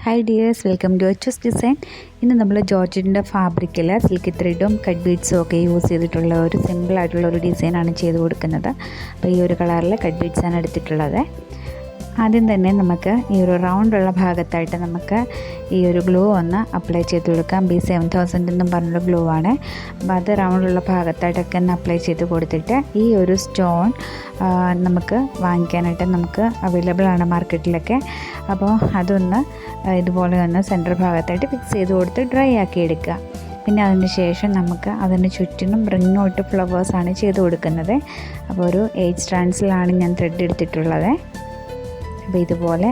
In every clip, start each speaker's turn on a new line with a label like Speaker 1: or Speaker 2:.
Speaker 1: Hi dears, welcome to Achus design. ഇന്ന് നമ്മൾ ജോർജറ്റിൻ്റെ ഫാബ്രിക്കിൽ സിൽക്കി ത്രെഡും കട്ട് ബീഡ്സും ഒക്കെ യൂസ് ചെയ്തിട്ടുള്ള ഒരു സിമ്പിൾ ആയിട്ടുള്ള ഒരു ഡിസൈനാണ് ചെയ്ത് കൊടുക്കുന്നത്. അപ്പോൾ ഈ ഒരു കളറിൽ കട്ട് ബീഡ്സാണ് എടുത്തിട്ടുള്ളത്. ആദ്യം തന്നെ നമുക്ക് ഈ ഒരു റൗണ്ടുള്ള ഭാഗത്തായിട്ട് നമുക്ക് ഈ ഒരു ഗ്ലൂ ഒന്ന് അപ്ലൈ ചെയ്ത് കൊടുക്കാം. B7000 എന്നും പറഞ്ഞുള്ള ഗ്ലൂ ആണ്. അപ്പോൾ അത് റൗണ്ടുള്ള ഭാഗത്തായിട്ടൊക്കെ ഒന്ന് അപ്ലൈ ചെയ്ത് കൊടുത്തിട്ട് ഈ ഒരു സ്റ്റോൺ നമുക്ക് വാങ്ങിക്കാനായിട്ട് നമുക്ക് അവൈലബിൾ ആണ് മാർക്കറ്റിലൊക്കെ. അപ്പോൾ അതൊന്ന് ഇതുപോലെ ഒന്ന് സെൻറ്റർ ഭാഗത്തായിട്ട് ഫിക്സ് ചെയ്ത് കൊടുത്ത് ഡ്രൈ ആക്കി എടുക്കുക. പിന്നെ അതിന് ശേഷം നമുക്ക് അതിന് ചുറ്റിനും റിങ്ങോട്ട് ഫ്ലവേഴ്സാണ് ചെയ്ത് കൊടുക്കുന്നത്. അപ്പോൾ ഒരു 8 സ്ട്രാൻഡ്സിലാണ് ഞാൻ ത്രെഡ് എടുത്തിട്ടുള്ളത്. അപ്പോൾ ഇതുപോലെ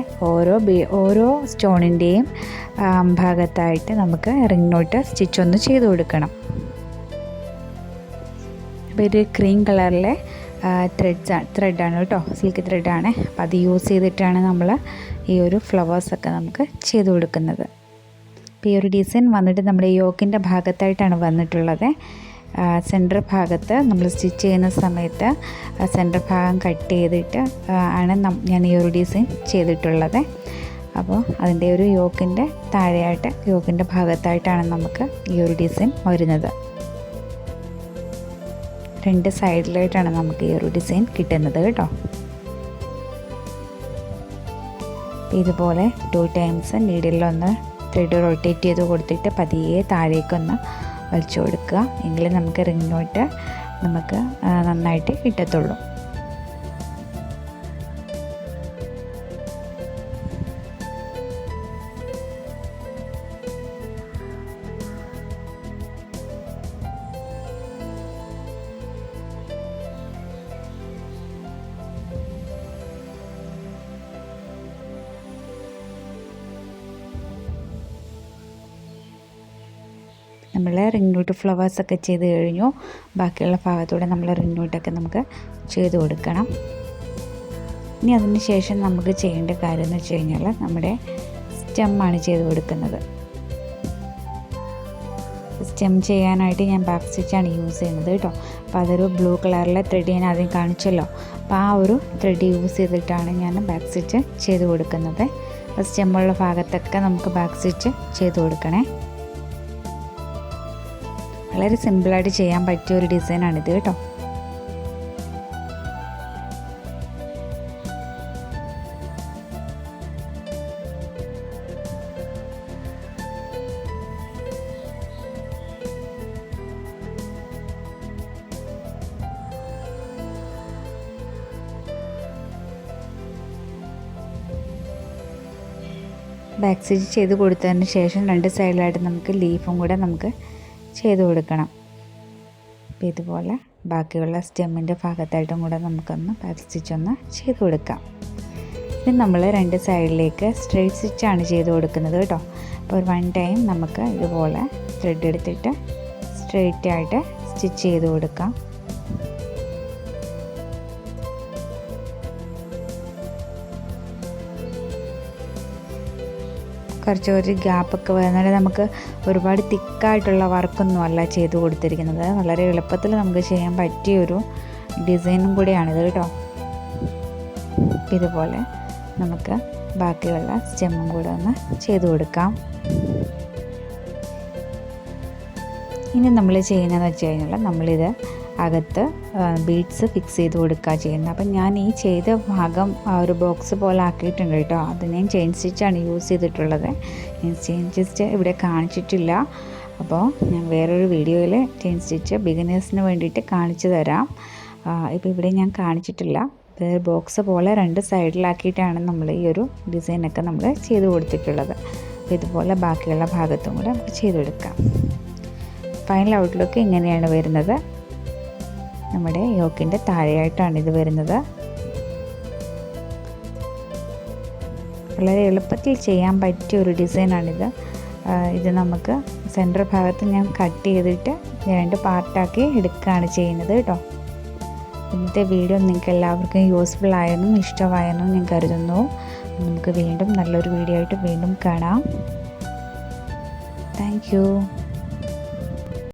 Speaker 1: ഓരോ സ്റ്റോണിൻ്റെയും ഭാഗത്തായിട്ട് നമുക്ക് റിങ്ങോട്ട് സ്റ്റിച്ചൊന്ന് ചെയ്ത് കൊടുക്കണം. അപ്പോൾ ഇത് ക്രീം കളറിലെ ത്രെഡാണ് കേട്ടോ, സിൽക്ക് ത്രെഡാണ്. അപ്പോൾ അത് യൂസ് ചെയ്തിട്ടാണ് നമ്മൾ ഈ ഒരു ഫ്ലവേഴ്സൊക്കെ നമുക്ക് ചെയ്ത് കൊടുക്കുന്നത്. അപ്പോൾ ഈ ഒരു ഡിസൈൻ വന്നിട്ട് നമ്മുടെ യോക്കിൻ്റെ ഭാഗത്തായിട്ടാണ് വന്നിട്ടുള്ളത്. സെൻറ്റർ ഭാഗത്ത് നമ്മൾ സ്റ്റിച്ച് ചെയ്യുന്ന സമയത്ത് സെൻറ്റർ ഭാഗം കട്ട് ചെയ്തിട്ട് ആണ് ഞാൻ ഈ ഒരു ഡിസൈൻ ചെയ്തിട്ടുള്ളത്. അപ്പോൾ അതിൻ്റെ ഒരു യോക്കിൻ്റെ താഴെയായിട്ട് യോക്കിൻ്റെ ഭാഗത്തായിട്ടാണ് നമുക്ക് ഈ ഒരു ഡിസൈൻ വരുന്നത്. 2 സൈഡിലായിട്ടാണ് നമുക്ക് ഈ ഒരു ഡിസൈൻ കിട്ടുന്നത് കേട്ടോ. ഇതുപോലെ 2 ടൈംസ് നീഡിലൊന്ന് ത്രെഡ് റൊട്ടേറ്റ് ചെയ്ത് കൊടുത്തിട്ട് പതിയെ താഴേക്കൊന്ന് വലിച്ചു കൊടുക്കുക. എങ്കിൽ നമുക്ക് റിങ്ങോട്ട് നമുക്ക് നന്നായിട്ട് കിട്ടത്തുള്ളൂ. നമ്മൾ റിംഗ് നോട്ട് ഫ്ലവേഴ്സൊക്കെ ചെയ്ത് കഴിഞ്ഞു. ബാക്കിയുള്ള ഭാഗത്തൂടെ നമ്മൾ റിംഗ് നോട്ടൊക്കെ നമുക്ക് ചെയ്ത് കൊടുക്കണം. ഇനി അതിന് ശേഷം നമുക്ക് ചെയ്യേണ്ട കാര്യം എന്ന് വെച്ച് കഴിഞ്ഞാൽ നമ്മുടെ സ്റ്റെമ്മാണ് ചെയ്ത് കൊടുക്കുന്നത്. സ്റ്റെം ചെയ്യാനായിട്ട് ഞാൻ ബാക്ക് സ്റ്റിച്ചാണ് യൂസ് ചെയ്യുന്നത് കേട്ടോ. അപ്പോൾ അതൊരു ബ്ലൂ കളറിലെ ത്രെഡ് ഞാൻ ആദ്യം കാണിച്ചല്ലോ. അപ്പോൾ ആ ഒരു ത്രെഡ് യൂസ് ചെയ്തിട്ടാണ് ഞാൻ ബാക്ക് സ്റ്റിച്ച് ചെയ്ത് കൊടുക്കുന്നത്. അപ്പോൾ സ്റ്റെമ്മുള്ള ഭാഗത്തൊക്കെ നമുക്ക് ബാക്ക് സ്റ്റിച്ച് ചെയ്ത് കൊടുക്കണേ. വളരെ സിമ്പിളായിട്ട് ചെയ്യാൻ പറ്റിയ ഒരു ഡിസൈനാണിത് കേട്ടോ. ബാക്ക് സ്റ്റിച്ച് ചെയ്ത് കൊടുത്തതിന് ശേഷം 2 സൈഡിലായിട്ട് നമുക്ക് ലീഫും കൂടെ നമുക്ക് ചെയ്ത് കൊടുക്കണം. അപ്പോൾ ഇതുപോലെ ബാക്കിയുള്ള സ്റ്റെമ്മിൻ്റെ ഭാഗത്തായിട്ടും കൂടെ നമുക്കൊന്ന് ബാക്ക് സ്റ്റിച്ചൊന്ന് ചെയ്ത് കൊടുക്കാം. ഇനി നമ്മൾ 2 സൈഡിലേക്ക് സ്ട്രെയിറ്റ് സ്റ്റിച്ചാണ് ചെയ്ത് കൊടുക്കുന്നത് കേട്ടോ. അപ്പോൾ 1 ടൈം നമുക്ക് ഇതുപോലെ ത്രെഡ് എടുത്തിട്ട് സ്ട്രെയിറ്റ് ആയിട്ട് സ്റ്റിച്ച് ചെയ്ത് കൊടുക്കാം. കുറച്ചൊരു ഗ്യാപ്പൊക്കെ വരുന്നത് നമുക്ക് ഒരുപാട് തിക്കായിട്ടുള്ള വർക്കൊന്നും അല്ല ചെയ്ത് കൊടുത്തിരിക്കുന്നത്. വളരെ എളുപ്പത്തിൽ നമുക്ക് ചെയ്യാൻ പറ്റിയൊരു ഡിസൈനും കൂടിയാണിത് കേട്ടോ. ഇതുപോലെ നമുക്ക് ബാക്കിയുള്ള സ്റ്റെമ്മും കൂടെ ഒന്ന് ചെയ്ത് കൊടുക്കാം. ഇനി നമ്മൾ ചെയ്യുന്നതെന്ന് വെച്ച് കഴിഞ്ഞാൽ നമ്മളിത് അകത്ത് ബീഡ്സ് ഫിക്സ് ചെയ്ത് കൊടുക്കുക ചെയ്യുന്നത്. അപ്പം ഞാൻ ഈ ചെയ്ത ഭാഗം ഒരു ബോക്സ് പോലെ ആക്കിയിട്ടുണ്ട് കേട്ടോ. അത് ഞാൻ ചെയിൻ സ്റ്റിച്ചാണ് യൂസ് ചെയ്തിട്ടുള്ളത്. ചെയിൻ സ്റ്റിച്ച് ഇവിടെ കാണിച്ചിട്ടില്ല. അപ്പോൾ ഞാൻ വേറൊരു വീഡിയോയിൽ ചെയിൻ സ്റ്റിച്ച് ബിഗിനേഴ്സിന് വേണ്ടിയിട്ട് കാണിച്ചു തരാം. ഇപ്പോൾ ഇവിടെ ഞാൻ കാണിച്ചിട്ടില്ല. ബോക്സ് പോലെ 2 സൈഡിലാക്കിയിട്ടാണ് നമ്മൾ ഈ ഒരു ഡിസൈനൊക്കെ നമ്മൾ ചെയ്ത് കൊടുത്തിട്ടുള്ളത്. അപ്പോൾ ഇതുപോലെ ബാക്കിയുള്ള ഭാഗത്തും കൂടെ നമുക്ക് ചെയ്തെടുക്കാം. ഫൈനൽ ഔട്ട്ലുക്ക് ഇങ്ങനെയാണ് വരുന്നത്. നമ്മുടെ യോക്കിൻ്റെ താഴെയായിട്ടാണ് ഇത് വരുന്നത്. വളരെ എളുപ്പത്തിൽ ചെയ്യാൻ പറ്റിയ ഒരു ഡിസൈനാണിത്. ഇത് നമുക്ക് സെൻറ്റർ ഭാഗത്ത് ഞാൻ കട്ട് ചെയ്തിട്ട് 2 പാർട്ടാക്കി എടുക്കുകയാണ് ചെയ്യുന്നത് കേട്ടോ. ഇന്നത്തെ വീഡിയോ നിങ്ങൾക്ക് എല്ലാവർക്കും യൂസ്ഫുൾ ആയെന്നും ഇഷ്ടമായെന്നും ഞാൻ കരുതുന്നു. നമുക്ക് വീണ്ടും നല്ലൊരു വീഡിയോ ആയിട്ട് വീണ്ടും കാണാം. Thank you.